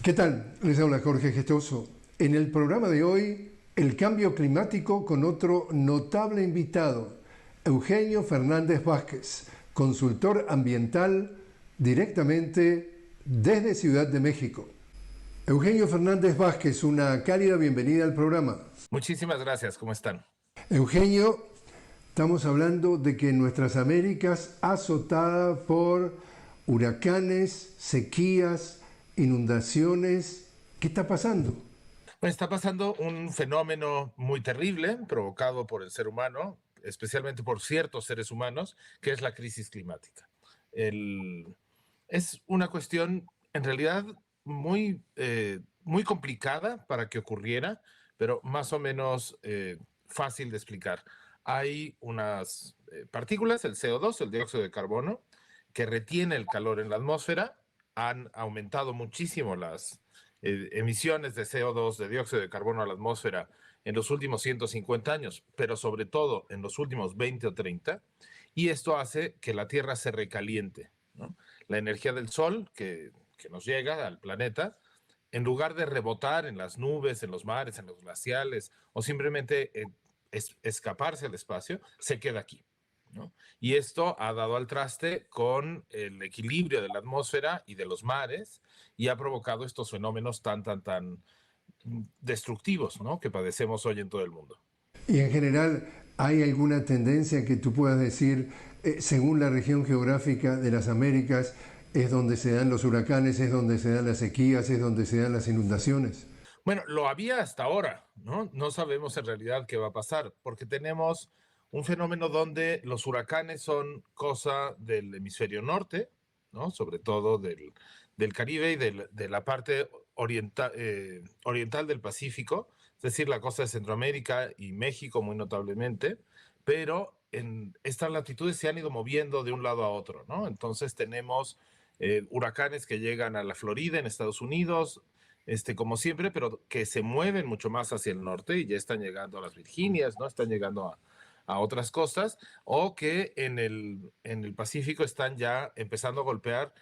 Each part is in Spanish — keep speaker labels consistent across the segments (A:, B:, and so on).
A: ¿Qué tal? Les habla Jorge Gestoso. En el programa de hoy, el cambio climático con otro notable invitado, Eugenio Fernández Vázquez, consultor ambiental directamente desde Ciudad de México. Eugenio Fernández Vázquez, una cálida bienvenida al programa.
B: Muchísimas gracias, ¿cómo están?
A: Eugenio, estamos hablando de que nuestras Américas azotada por huracanes, sequías, inundaciones. ¿Qué está pasando?
B: Bueno, está pasando un fenómeno muy terrible provocado por el ser humano, especialmente por ciertos seres humanos, que es la crisis climática. Es una cuestión en realidad muy complicada para que ocurriera, pero más o menos fácil de explicar. Hay unas partículas, el CO2, el dióxido de carbono, que retiene el calor en la atmósfera. Han aumentado muchísimo las emisiones de CO2, de dióxido de carbono a la atmósfera en los últimos 150 años, pero sobre todo en los últimos 20 o 30, y esto hace que la Tierra se recaliente, ¿no? La energía del Sol que nos llega al planeta, en lugar de rebotar en las nubes, en los mares, en los glaciales, o simplemente escaparse al espacio, se queda aquí, ¿no? Y esto ha dado al traste con el equilibrio de la atmósfera y de los mares y ha provocado estos fenómenos tan destructivos, ¿no?, que padecemos hoy en todo el mundo.
A: Y en general, ¿hay alguna tendencia que tú puedas decir, según la región geográfica de las Américas, es donde se dan los huracanes, es donde se dan las sequías, es donde se dan las inundaciones?
B: Bueno, lo había hasta ahora, ¿no? No sabemos en realidad qué va a pasar, porque tenemos un fenómeno donde los huracanes son cosa del hemisferio norte, ¿no? Sobre todo del Caribe y de la parte oriental del Pacífico, es decir, la costa de Centroamérica y México muy notablemente, pero en estas latitudes se han ido moviendo de un lado a otro, ¿no? Entonces tenemos huracanes que llegan a la Florida en Estados Unidos, como siempre, pero que se mueven mucho más hacia el norte y ya están llegando a las Virginias, ¿no? Están llegando a otras costas, o que en el Pacífico están ya empezando a golpear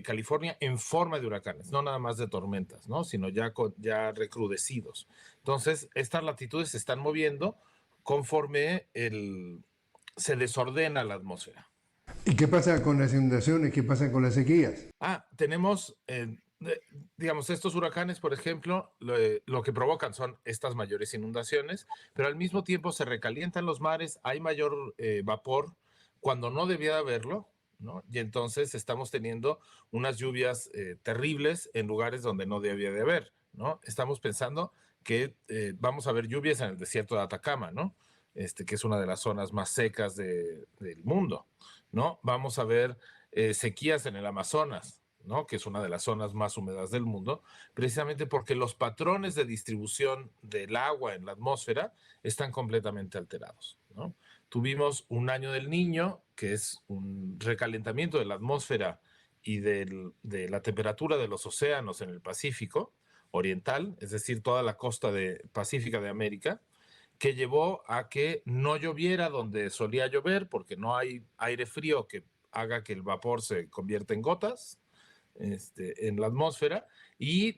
B: California en forma de huracanes, no nada más de tormentas, ¿no? Sino ya recrudecidos. Entonces, estas latitudes se están moviendo conforme se desordena la atmósfera.
A: ¿Y qué pasa con las inundaciones? ¿Qué pasa con las sequías?
B: Tenemos, digamos, estos huracanes, por ejemplo, lo que provocan son estas mayores inundaciones, pero al mismo tiempo se recalientan los mares, hay mayor vapor cuando no debía de haberlo, ¿no? Y entonces estamos teniendo unas lluvias terribles en lugares donde no debía de haber, ¿no? Estamos pensando que vamos a ver lluvias en el desierto de Atacama, ¿no? Que es una de las zonas más secas del mundo, ¿no? Vamos a ver sequías en el Amazonas, ¿no?, que es una de las zonas más húmedas del mundo, precisamente porque los patrones de distribución del agua en la atmósfera están completamente alterados, ¿no? Tuvimos un año del Niño, que es un recalentamiento de la atmósfera y de la temperatura de los océanos en el Pacífico Oriental, es decir, toda la costa pacífica de América, que llevó a que no lloviera donde solía llover, porque no hay aire frío que haga que el vapor se convierta en gotas en la atmósfera, y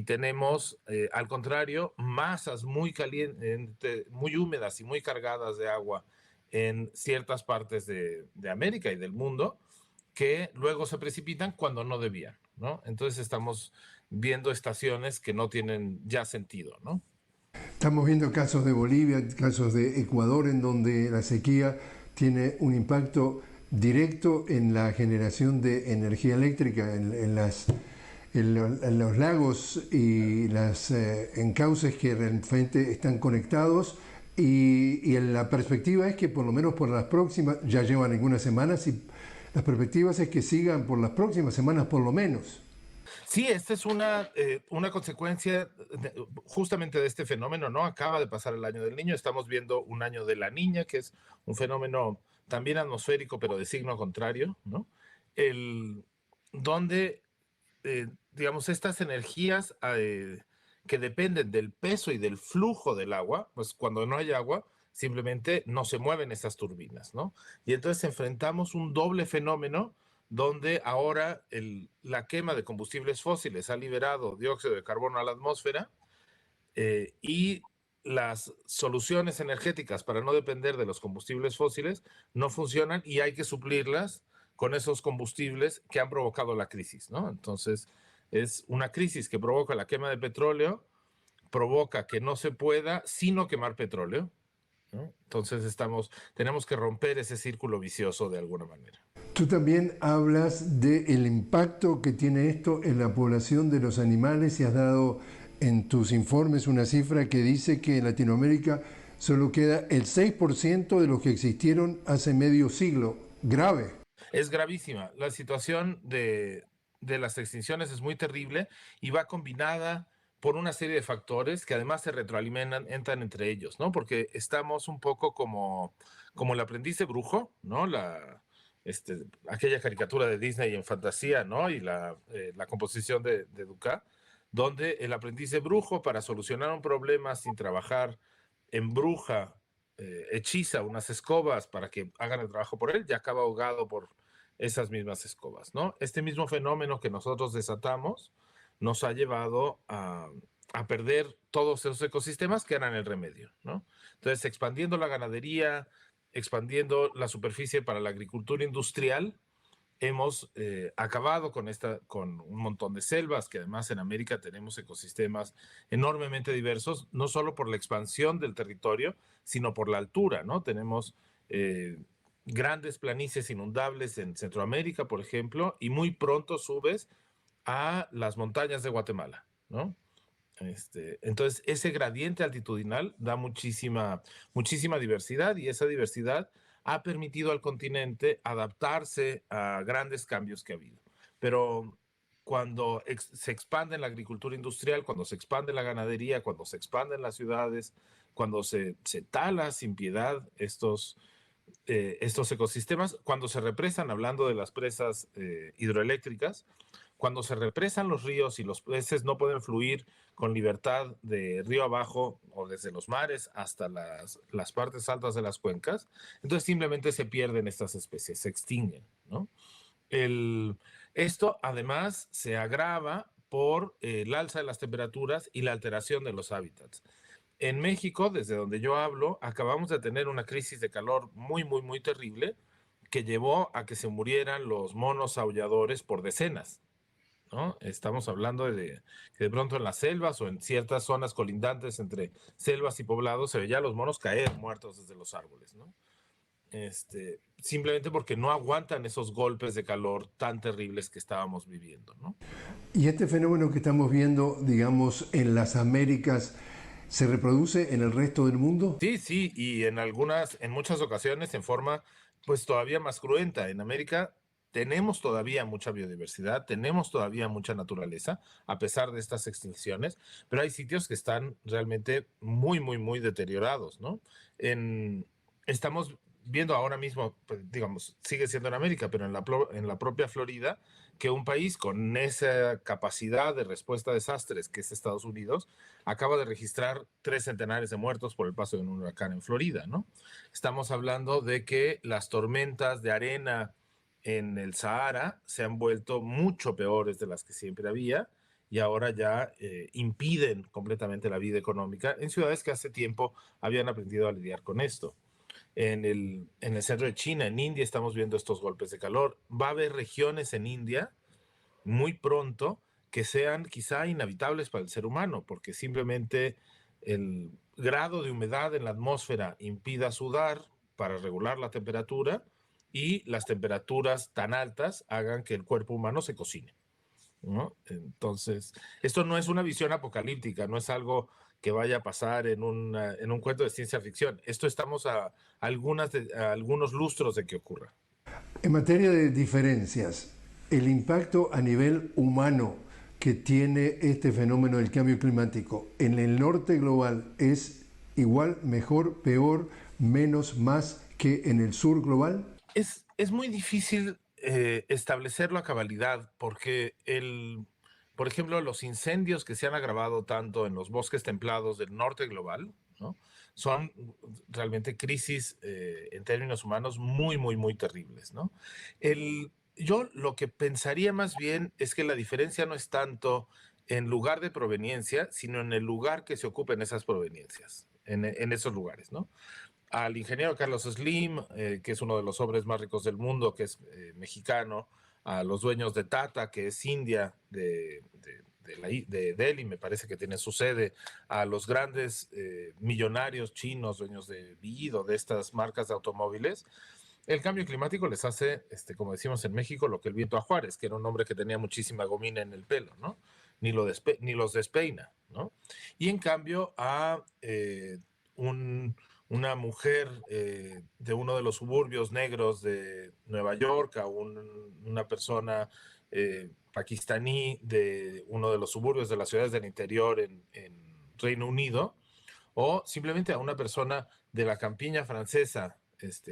B: tenemos, al contrario, masas muy calientes, muy húmedas y muy cargadas de agua en ciertas partes de América y del mundo, que luego se precipitan cuando no debían, ¿no? Entonces estamos viendo estaciones que no tienen ya sentido, ¿no?
A: Estamos viendo casos de Bolivia, casos de Ecuador, en donde la sequía tiene un impacto directo en la generación de energía eléctrica, en los lagos y las encauces que realmente están conectados. Y la perspectiva es que por lo menos por las próximas, ya llevan algunas semanas, y las perspectivas es que sigan por las próximas semanas por lo menos.
B: Sí, esta es una consecuencia justamente de este fenómeno, ¿no? Acaba de pasar el año del Niño, estamos viendo un año de la Niña, que es un fenómeno también atmosférico, pero de signo contrario, ¿no? El, donde, digamos, estas energías que dependen del peso y del flujo del agua, pues cuando no hay agua, simplemente no se mueven esas turbinas, ¿no? Y entonces enfrentamos un doble fenómeno donde ahora la quema de combustibles fósiles ha liberado dióxido de carbono a la atmósfera y las soluciones energéticas para no depender de los combustibles fósiles no funcionan y hay que suplirlas con esos combustibles que han provocado la crisis, ¿no? Entonces, es una crisis que provoca la quema de petróleo, provoca que no se pueda sino quemar petróleo, ¿no? Entonces tenemos que romper ese círculo vicioso de alguna manera.
A: Tú también hablas del impacto que tiene esto en la población de los animales y has dado en tus informes una cifra que dice que en Latinoamérica solo queda el 6% de los que existieron hace medio siglo. Grave.
B: Es gravísima. La situación de las extinciones es muy terrible y va combinada por una serie de factores que además se retroalimentan, entran entre ellos, ¿no? Porque estamos un poco como el aprendiz de brujo, ¿no? Aquella caricatura de Disney en fantasía, ¿no? Y la composición de Dukas, donde el aprendiz de brujo, para solucionar un problema sin trabajar, embruja, hechiza unas escobas para que hagan el trabajo por él y acaba ahogado por esas mismas escobas, ¿no? Este mismo fenómeno que nosotros desatamos nos ha llevado a perder todos esos ecosistemas que eran el remedio, ¿no? Entonces, expandiendo la ganadería, expandiendo la superficie para la agricultura industrial, hemos acabado con un montón de selvas, que además en América tenemos ecosistemas enormemente diversos, no solo por la expansión del territorio, sino por la altura, ¿no? Tenemos grandes planicies inundables en Centroamérica, por ejemplo, y muy pronto subes a las montañas de Guatemala, ¿no? Entonces, ese gradiente altitudinal da muchísima diversidad y esa diversidad ha permitido al continente adaptarse a grandes cambios que ha habido. Pero cuando se expande la agricultura industrial, cuando se expande la ganadería, cuando se expanden las ciudades, cuando se tala sin piedad estos ecosistemas, cuando se represan, hablando de las presas hidroeléctricas, cuando se represan los ríos y los peces no pueden fluir con libertad de río abajo o desde los mares hasta las partes altas de las cuencas, entonces simplemente se pierden estas especies, se extinguen, ¿no? Esto además se agrava por el alza de las temperaturas y la alteración de los hábitats. En México, desde donde yo hablo, acabamos de tener una crisis de calor muy, muy, muy terrible que llevó a que se murieran los monos aulladores por decenas, ¿no? Estamos hablando de que de pronto en las selvas o en ciertas zonas colindantes entre selvas y poblados se veían los monos caer muertos desde los árboles, ¿no? Simplemente porque no aguantan esos golpes de calor tan terribles que estábamos viviendo, ¿no?
A: Y este fenómeno que estamos viendo, digamos, en las Américas, ¿se reproduce en el resto del mundo?
B: Sí, sí, y en muchas ocasiones en forma pues todavía más cruenta. En América tenemos todavía mucha biodiversidad, tenemos todavía mucha naturaleza, a pesar de estas extinciones, pero hay sitios que están realmente muy, muy, muy deteriorados, ¿no? Estamos viendo ahora mismo, pues, digamos, sigue siendo en América, pero en la propia Florida, que un país con esa capacidad de respuesta a desastres que es Estados Unidos, acaba de registrar 3 centenares de muertos por el paso de un huracán en Florida, ¿no? Estamos hablando de que las tormentas de arena en el Sahara se han vuelto mucho peores de las que siempre había y ahora ya impiden completamente la vida económica en ciudades que hace tiempo habían aprendido a lidiar con esto. En el centro de China, en India, estamos viendo estos golpes de calor. Va a haber regiones en India muy pronto que sean quizá inhabitables para el ser humano, porque simplemente el grado de humedad en la atmósfera impida sudar para regular la temperatura y las temperaturas tan altas hagan que el cuerpo humano se cocine, ¿no? Entonces, esto no es una visión apocalíptica, no es algo que vaya a pasar en un cuento de ciencia ficción. Esto estamos a algunos lustros de que ocurra.
A: En materia de diferencias, el impacto a nivel humano que tiene este fenómeno del cambio climático en el norte global es igual, mejor, peor, menos, más que en el sur global.
B: Es muy difícil establecerlo a cabalidad porque por ejemplo, los incendios que se han agravado tanto en los bosques templados del norte global, ¿no? Son realmente crisis en términos humanos muy, muy, muy terribles, ¿no? yo lo que pensaría más bien es que la diferencia no es tanto en lugar de proveniencia, sino en el lugar que se ocupen esas proveniencias, en esos lugares, ¿no? Al ingeniero Carlos Slim, que es uno de los hombres más ricos del mundo, que es mexicano, a los dueños de Tata, que es India, de Delhi, me parece que tiene su sede, a los grandes millonarios chinos, dueños de BYD o de estas marcas de automóviles. El cambio climático les hace, como decimos en México, lo que el viento a Juárez, que era un hombre que tenía muchísima gomina en el pelo, ¿no? Ni los despeina, ¿no? Y en cambio a una mujer de uno de los suburbios negros de Nueva York, a una persona pakistaní de uno de los suburbios de las ciudades del interior en Reino Unido, o simplemente a una persona de la campiña francesa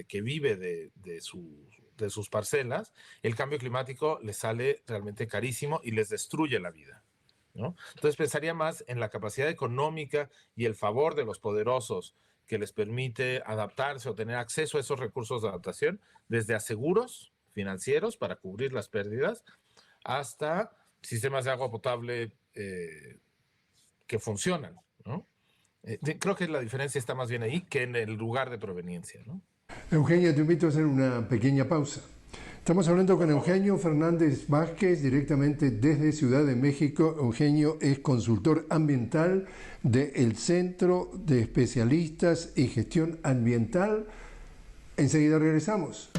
B: que vive de sus parcelas, el cambio climático les sale realmente carísimo y les destruye la vida, ¿no? Entonces pensaría más en la capacidad económica y el favor de los poderosos que les permite adaptarse o tener acceso a esos recursos de adaptación, desde aseguros financieros para cubrir las pérdidas hasta sistemas de agua potable que funcionan, ¿no? Creo que la diferencia está más bien ahí que en el lugar de proveniencia, ¿no?
A: Eugenio, te invito a hacer una pequeña pausa. Estamos hablando con Eugenio Fernández Vázquez, directamente desde Ciudad de México. Eugenio es consultor ambiental del Centro de Especialistas y Gestión Ambiental. Enseguida regresamos.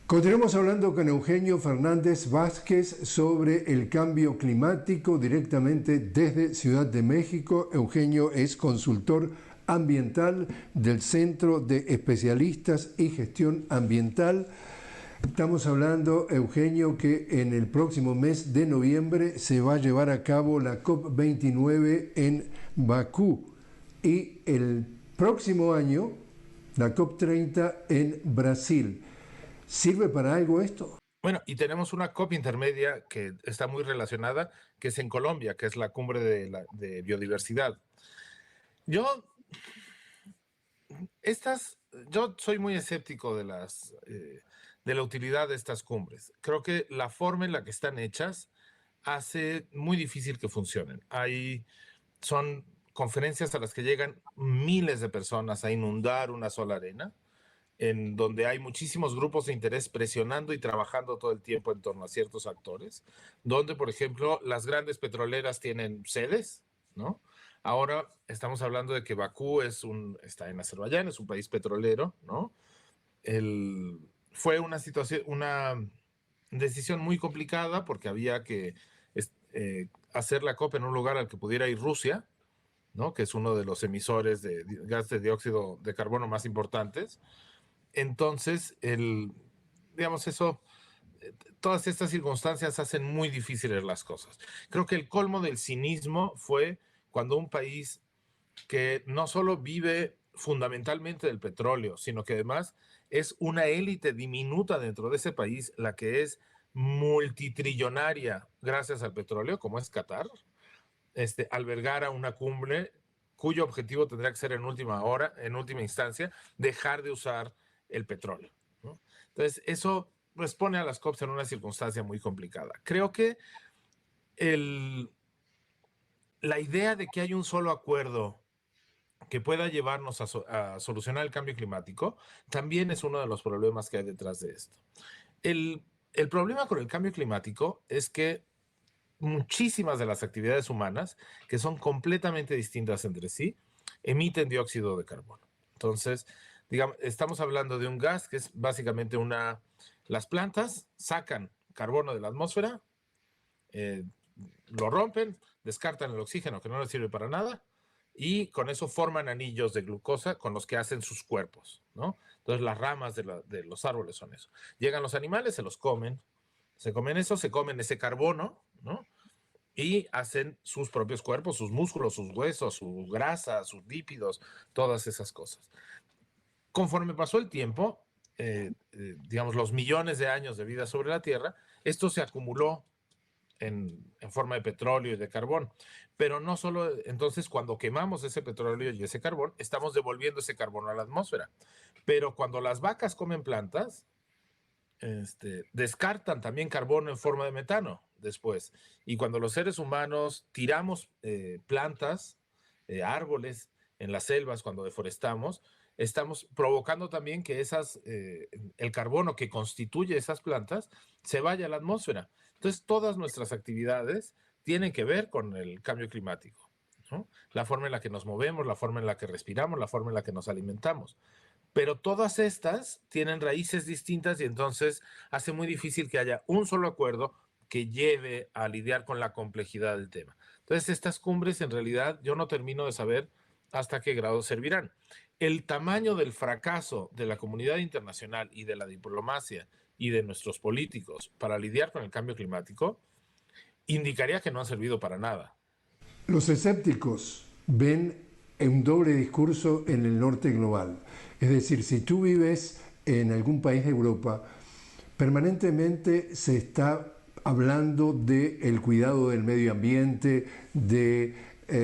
A: Continuamos hablando con Eugenio Fernández Vázquez sobre el cambio climático directamente desde Ciudad de México. Eugenio es consultor ambiental del Centro de Especialistas y Gestión Ambiental. Estamos hablando, Eugenio, que en el próximo mes de noviembre se va a llevar a cabo la COP29 en Bakú y el próximo año la COP30 en Brasil. ¿Sirve para algo esto?
B: Bueno, y tenemos una COP intermedia que está muy relacionada, que es en Colombia, que es la cumbre de biodiversidad. Yo, yo soy muy escéptico de la utilidad de estas cumbres. Creo que la forma en la que están hechas hace muy difícil que funcionen. Son conferencias a las que llegan miles de personas a inundar una sola arena, en donde hay muchísimos grupos de interés presionando y trabajando todo el tiempo en torno a ciertos actores, donde, por ejemplo, las grandes petroleras tienen sedes, ¿no? Ahora estamos hablando de que Bakú está en Azerbaiyán, es un país petrolero, ¿no? Fue una decisión muy complicada porque había que hacer la COP en un lugar al que pudiera ir Rusia, ¿no? Que es uno de los emisores de gas de dióxido de carbono más importantes. Entonces, digamos, todas estas circunstancias hacen muy difíciles las cosas. Creo que el colmo del cinismo fue cuando un país que no solo vive fundamentalmente del petróleo, sino que además es una élite diminuta dentro de ese país, la que es multitrillonaria gracias al petróleo, como es Qatar, albergar a una cumbre cuyo objetivo tendrá que ser en última instancia, dejar de usar el petróleo, ¿no? Entonces, eso pues pone a las COPs en una circunstancia muy complicada. Creo que la idea de que hay un solo acuerdo que pueda llevarnos a solucionar el cambio climático también es uno de los problemas que hay detrás de esto. El problema con el cambio climático es que muchísimas de las actividades humanas, que son completamente distintas entre sí, emiten dióxido de carbono. Entonces, digamos, estamos hablando de un gas que es básicamente las plantas sacan carbono de la atmósfera, lo rompen, descartan el oxígeno que no les sirve para nada y con eso forman anillos de glucosa con los que hacen sus cuerpos, ¿no? Entonces las ramas de los árboles son eso. Llegan los animales, se los comen, se comen eso, se comen ese carbono, ¿no? Y hacen sus propios cuerpos, sus músculos, sus huesos, su grasa, sus lípidos, todas esas cosas. Conforme pasó el tiempo, digamos, los millones de años de vida sobre la Tierra, esto se acumuló en forma de petróleo y de carbón. Pero no solo, entonces, cuando quemamos ese petróleo y ese carbón, estamos devolviendo ese carbono a la atmósfera. Pero cuando las vacas comen plantas, descartan también carbono en forma de metano después. Y cuando los seres humanos tiramos plantas, árboles en las selvas, cuando deforestamos, estamos provocando también que el carbono que constituye esas plantas se vaya a la atmósfera. Entonces, todas nuestras actividades tienen que ver con el cambio climático, ¿no? La forma en la que nos movemos, la forma en la que respiramos, la forma en la que nos alimentamos. Pero todas estas tienen raíces distintas y entonces hace muy difícil que haya un solo acuerdo que lleve a lidiar con la complejidad del tema. Entonces, estas cumbres en realidad yo no termino de saber hasta qué grado servirán. El tamaño del fracaso de la comunidad internacional y de la diplomacia y de nuestros políticos para lidiar con el cambio climático indicaría que no han servido para nada.
A: Los escépticos ven un doble discurso en el norte global. Es decir, si tú vives en algún país de Europa, permanentemente se está hablando del cuidado del medio ambiente, de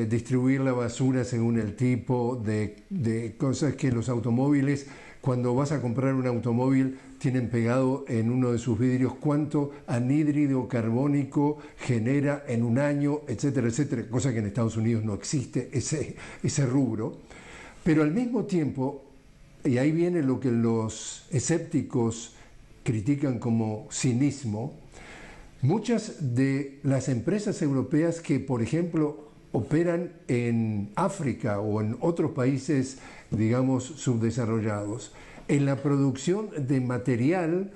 A: distribuir la basura según el tipo, de cosas que los automóviles, cuando vas a comprar un automóvil, tienen pegado en uno de sus vidrios cuánto anhídrido carbónico genera en un año, etcétera, etcétera, cosa que en Estados Unidos no existe ese rubro. Pero al mismo tiempo, y ahí viene lo que los escépticos critican como cinismo, muchas de las empresas europeas que, por ejemplo, operan en África o en otros países, digamos, subdesarrollados, en la producción de material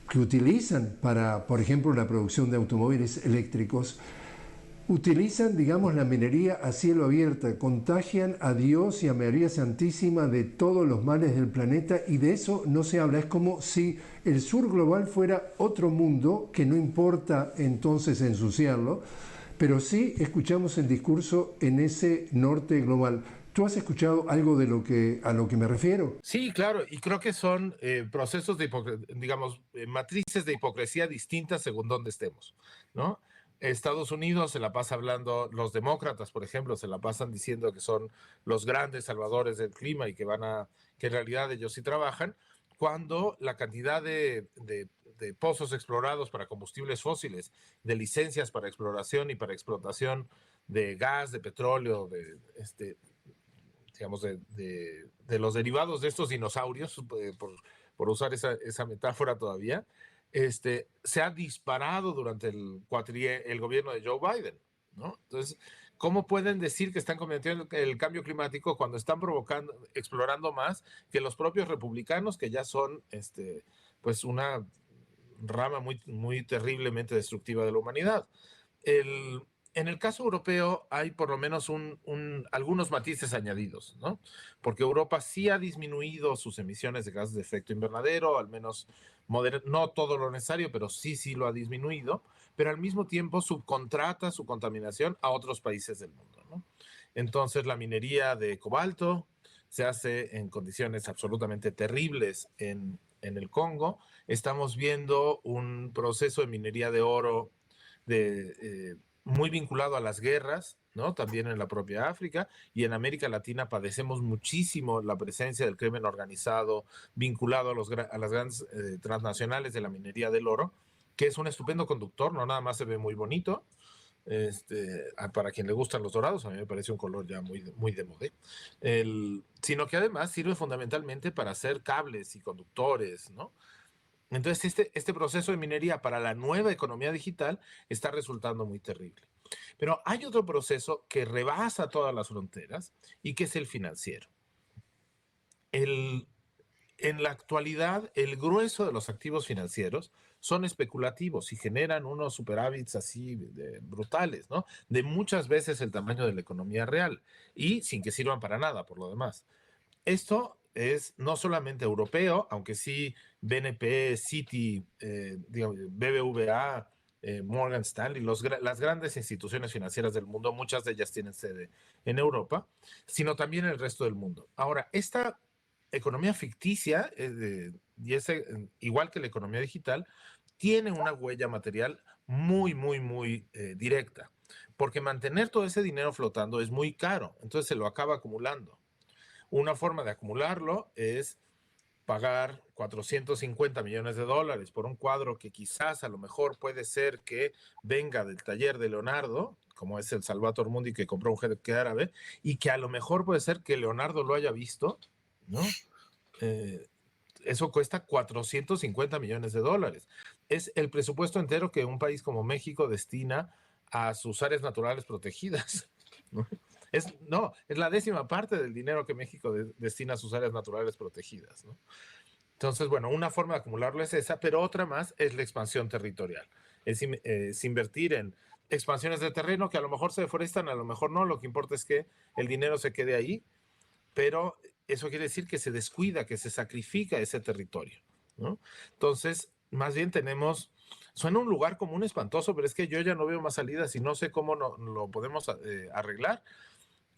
A: que utilizan para, por ejemplo, la producción de automóviles eléctricos, utilizan, digamos, la minería a cielo abierto, contagian a Dios y a María Santísima de todos los males del planeta y de eso no se habla. Es como si el sur global fuera otro mundo que no importa entonces ensuciarlo, pero sí escuchamos el discurso en ese norte global. ¿Tú has escuchado algo de a lo que me refiero?
B: Sí, claro, y creo que son procesos digamos, matrices de hipocresía distintas según donde estemos, ¿no? Estados Unidos se la pasa hablando, los demócratas, por ejemplo, se la pasan diciendo que son los grandes salvadores del clima y que en realidad ellos sí trabajan, cuando la cantidad de pozos explorados para combustibles fósiles, de licencias para exploración y para explotación de gas, de petróleo, digamos, de los derivados de estos dinosaurios, por usar esa metáfora todavía, se ha disparado durante el gobierno de Joe Biden, ¿no? Entonces, ¿cómo pueden decir que están combatiendo el cambio climático cuando están explorando más que los propios republicanos, que ya son, pues, una rama muy, muy terriblemente destructiva de la humanidad? En el caso europeo hay por lo menos algunos matices añadidos, ¿no? Porque Europa sí ha disminuido sus emisiones de gases de efecto invernadero, al menos no todo lo necesario, pero sí lo ha disminuido, pero al mismo tiempo subcontrata su contaminación a otros países del mundo, ¿no? Entonces la minería de cobalto se hace en condiciones absolutamente terribles en el Congo. Estamos viendo un proceso de minería de oro muy vinculado a las guerras, ¿no? También en la propia África y en América Latina padecemos muchísimo la presencia del crimen organizado vinculado a las grandes transnacionales de la minería del oro, que es un estupendo conductor, no nada más se ve muy bonito, para quien le gustan los dorados, a mí me parece un color ya muy, muy de moda, sino que además sirve fundamentalmente para hacer cables y conductores, ¿no? Entonces, este proceso de minería para la nueva economía digital está resultando muy terrible. Pero hay otro proceso que rebasa todas las fronteras y que es el financiero. En la actualidad, el grueso de los activos financieros son especulativos y generan unos superávits así brutales, ¿no? De muchas veces el tamaño de la economía real y sin que sirvan para nada por lo demás. Esto es no solamente europeo, aunque sí BNP, Citi, digamos, BBVA, Morgan Stanley, las grandes instituciones financieras del mundo, muchas de ellas tienen sede en Europa, sino también en el resto del mundo. Ahora, esta economía ficticia, y es igual que la economía digital, tiene una huella material muy, muy, muy directa, porque mantener todo ese dinero flotando es muy caro, entonces se lo acaba acumulando. Una forma de acumularlo es pagar 450 millones de dólares por un cuadro que quizás a lo mejor puede ser que venga del taller de Leonardo, como es el Salvator Mundi que compró un jeque árabe, y que a lo mejor puede ser que Leonardo lo haya visto, ¿no? Eso cuesta 450 millones de dólares. Es el presupuesto entero que un país como México destina a sus áreas naturales protegidas, ¿no? Es la 10ª parte del dinero que México destina a sus áreas naturales protegidas, ¿no? Entonces, bueno, una forma de acumularlo es esa, pero otra más es la expansión territorial. Es invertir en expansiones de terreno que a lo mejor se deforestan, a lo mejor no. Lo que importa es que el dinero se quede ahí, pero eso quiere decir que se descuida, que se sacrifica ese territorio, ¿no? Entonces, más bien suena un lugar común espantoso, pero es que yo ya no veo más salidas y no sé cómo lo podemos arreglar.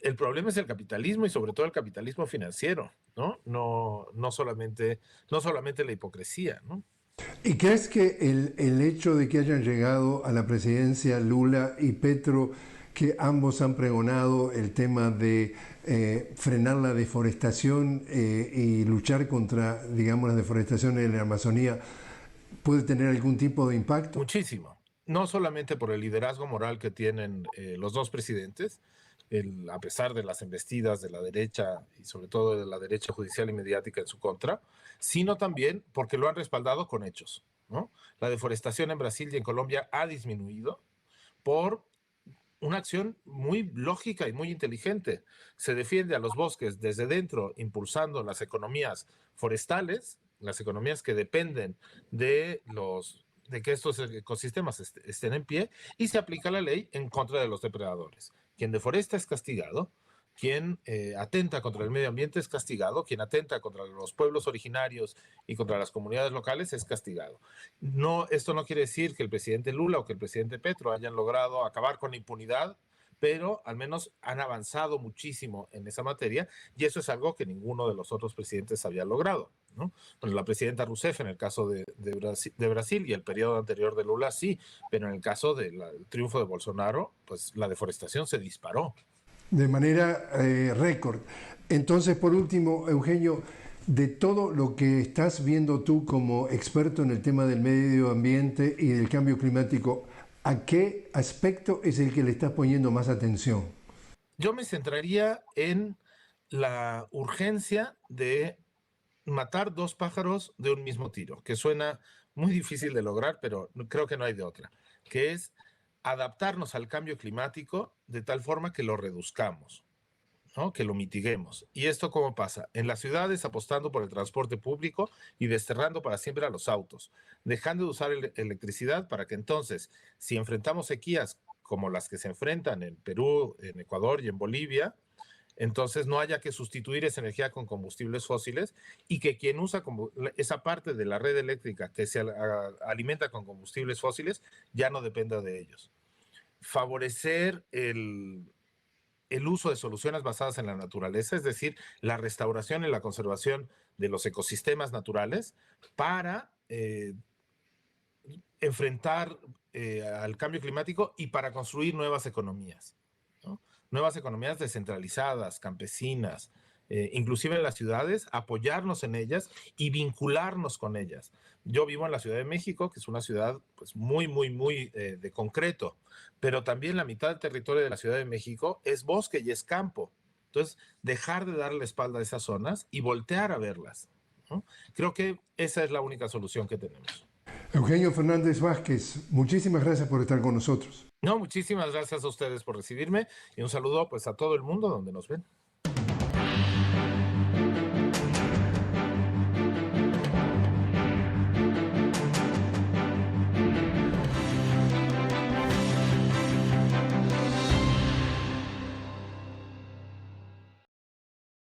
B: El problema es el capitalismo y sobre todo el capitalismo financiero, ¿no? No solamente la hipocresía, ¿no?
A: ¿Y crees que el hecho de que hayan llegado a la presidencia Lula y Petro, que ambos han pregonado el tema de frenar la deforestación y luchar contra, digamos, la deforestación en la Amazonía, puede tener algún tipo de impacto?
B: Muchísimo. No solamente por el liderazgo moral que tienen los dos presidentes, a pesar de las embestidas de la derecha y sobre todo de la derecha judicial y mediática en su contra, sino también porque lo han respaldado con hechos, ¿no? La deforestación en Brasil y en Colombia ha disminuido por una acción muy lógica y muy inteligente. Se defiende a los bosques desde dentro, impulsando las economías forestales, las economías que dependen de que estos ecosistemas estén en pie, y se aplica la ley en contra de los depredadores. Quien deforesta es castigado, quien atenta contra el medio ambiente es castigado, quien atenta contra los pueblos originarios y contra las comunidades locales es castigado. Esto no quiere decir que el presidente Lula o que el presidente Petro hayan logrado acabar con la impunidad, pero al menos han avanzado muchísimo en esa materia, y eso es algo que ninguno de los otros presidentes había logrado, ¿no? Bueno, la presidenta Rousseff en el caso de Brasil y el periodo anterior de Lula sí, pero en el caso del triunfo de Bolsonaro, pues la deforestación se disparó.
A: De manera récord. Entonces, por último, Eugenio, de todo lo que estás viendo tú como experto en el tema del medio ambiente y del cambio climático, ¿a qué aspecto es el que le estás poniendo más atención?
B: Yo me centraría en la urgencia de matar 2 pájaros de un mismo tiro, que suena muy difícil de lograr, pero creo que no hay de otra, que es adaptarnos al cambio climático de tal forma que lo reduzcamos, ¿no? Que lo mitiguemos. ¿Y esto cómo pasa? En las ciudades apostando por el transporte público y desterrando para siempre a los autos, dejando de usar electricidad para que entonces, si enfrentamos sequías como las que se enfrentan en Perú, en Ecuador y en Bolivia, entonces no haya que sustituir esa energía con combustibles fósiles, y que quien usa esa parte de la red eléctrica que se alimenta con combustibles fósiles ya no dependa de ellos. Favorecer el uso de soluciones basadas en la naturaleza, es decir, la restauración y la conservación de los ecosistemas naturales para enfrentar al cambio climático y para construir nuevas economías, ¿no? Nuevas economías descentralizadas, campesinas, inclusive en las ciudades, apoyarnos en ellas y vincularnos con ellas. Yo vivo en la Ciudad de México, que es una ciudad pues, muy, muy, muy de concreto, pero también la mitad del territorio de la Ciudad de México es bosque y es campo. Entonces, dejar de darle la espalda a esas zonas y voltear a verlas, ¿no? Creo que esa es la única solución que tenemos.
A: Eugenio Fernández Vázquez, muchísimas gracias por estar con nosotros.
B: No, muchísimas gracias a ustedes por recibirme y un saludo pues a todo el mundo donde nos ven.